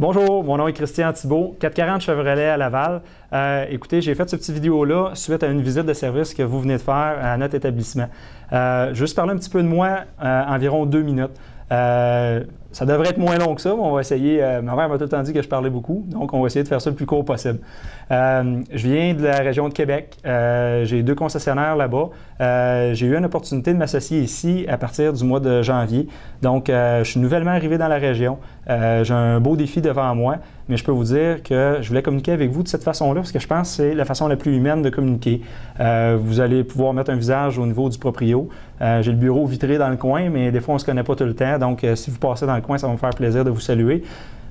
Bonjour, mon nom est Christian Thibault, 440 Chevrolet à Laval. Écoutez, j'ai fait cette petite vidéo-là suite à une visite de service que vous venez de faire à notre établissement. Je vais juste parler un petit peu de moi, environ 2 minutes. Ça devrait être moins long que ça, mais on va essayer. Ma mère m'a tout le temps dit que je parlais beaucoup, donc on va essayer de faire ça le plus court possible. Je viens de la région de Québec. J'ai 2 concessionnaires là-bas. J'ai eu une opportunité de m'associer ici à partir du mois de janvier. Donc, je suis nouvellement arrivé dans la région. J'ai un beau défi devant moi, mais je peux vous dire que je voulais communiquer avec vous de cette façon-là parce que je pense que c'est la façon la plus humaine de communiquer. Vous allez pouvoir mettre un visage au niveau du proprio. J'ai le bureau vitré dans le coin, mais des fois, on ne se connaît pas tout le temps. Donc, si vous passez dans le coin, ça va me faire plaisir de vous saluer.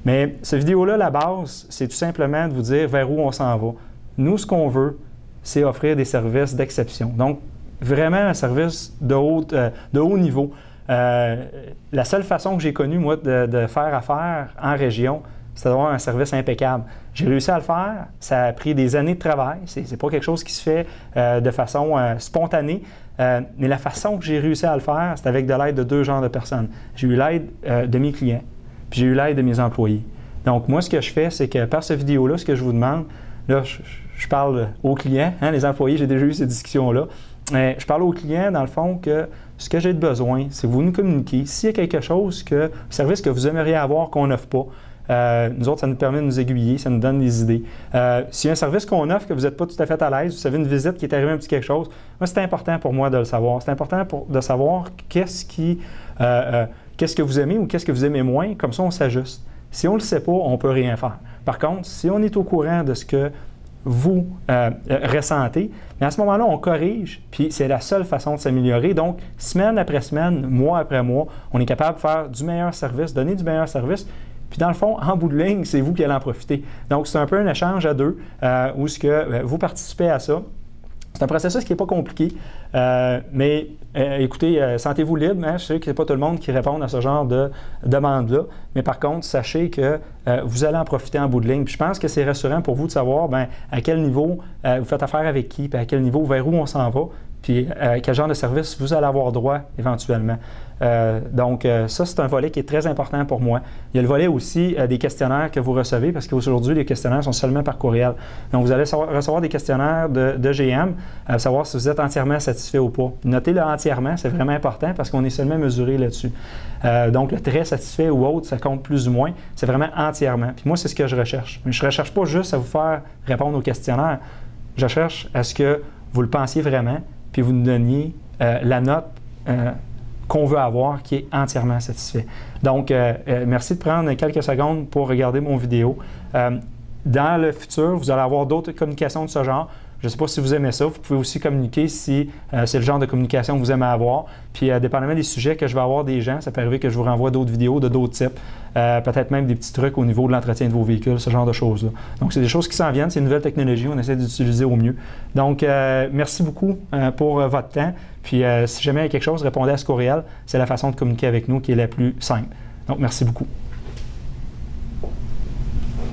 Mais cette vidéo-là, la base, c'est tout simplement de vous dire vers où on s'en va. Nous, ce qu'on veut, c'est offrir des services d'exception. Donc, vraiment un service de haut niveau. La seule façon que j'ai connue, moi, de faire affaire en région, c'est d'avoir un service impeccable. J'ai réussi à le faire. Ça a pris des années de travail. C'est pas quelque chose qui se fait de façon spontanée. Mais la façon que j'ai réussi à le faire, c'est avec de l'aide de 2 genres de personnes. J'ai eu l'aide de mes clients, puis j'ai eu l'aide de mes employés. Donc, moi, ce que je fais, c'est que par cette vidéo-là, ce que je vous demande, là, je parle aux clients, hein, les employés, j'ai déjà eu ces discussions-là. Je parle aux clients, dans le fond, que ce que j'ai de besoin, c'est que vous nous communiquez. S'il y a quelque chose, un service que vous aimeriez avoir qu'on n'offre pas, nous autres, ça nous permet de nous aiguiller, ça nous donne des idées. S'il y a un service qu'on offre que vous n'êtes pas tout à fait à l'aise, vous savez, une visite qui est arrivée un petit quelque chose, moi, c'est important pour moi de le savoir. C'est important de savoir qu'est-ce que vous aimez ou qu'est-ce que vous aimez moins, comme ça, on s'ajuste. Si on ne le sait pas, on ne peut rien faire. Par contre, si on est au courant de ce que vous ressentez, mais à ce moment-là, on corrige, puis c'est la seule façon de s'améliorer. Donc, semaine après semaine, mois après mois, on est capable de faire du meilleur service, donner du meilleur service. Puis dans le fond, en bout de ligne, c'est vous qui allez en profiter. Donc, c'est un peu un échange à 2 où vous participez à ça. C'est un processus qui n'est pas compliqué, mais écoutez, sentez-vous libre. Hein? Je sais que ce n'est pas tout le monde qui répond à ce genre de demande-là, mais par contre, sachez que vous allez en profiter en bout de ligne. Puis je pense que c'est rassurant pour vous de savoir à quel niveau vous faites affaire avec qui, puis à quel niveau, vers où on s'en va, puis quel genre de service vous allez avoir droit éventuellement. Donc, ça, c'est un volet qui est très important pour moi. Il y a le volet aussi des questionnaires que vous recevez, parce qu'aujourd'hui, les questionnaires sont seulement par courriel. Donc, vous allez recevoir des questionnaires de GM, savoir si vous êtes entièrement satisfait ou pas. Notez-le entièrement, c'est vraiment important parce qu'on est seulement mesuré là-dessus. Donc, le très satisfait ou autre, ça compte plus ou moins. C'est vraiment entièrement. Puis moi, c'est ce que je recherche. Mais je ne recherche pas juste à vous faire répondre aux questionnaires. Je cherche à ce que vous le pensiez vraiment, puis vous nous donniez la note qu'on veut avoir, qui est entièrement satisfait. Donc, merci de prendre quelques secondes pour regarder mon vidéo. Dans le futur, vous allez avoir d'autres communications de ce genre. Je ne sais pas si vous aimez ça. Vous pouvez aussi communiquer si c'est le genre de communication que vous aimez avoir. Puis, dépendamment des sujets que je vais avoir des gens, ça peut arriver que je vous renvoie d'autres vidéos de d'autres types. Peut-être même des petits trucs au niveau de l'entretien de vos véhicules, ce genre de choses-là. Donc, c'est des choses qui s'en viennent. C'est une nouvelle technologie. On essaie d'utiliser au mieux. Donc, merci beaucoup pour votre temps. Puis, si jamais il y a quelque chose, répondez à ce courriel. C'est la façon de communiquer avec nous qui est la plus simple. Donc, merci beaucoup.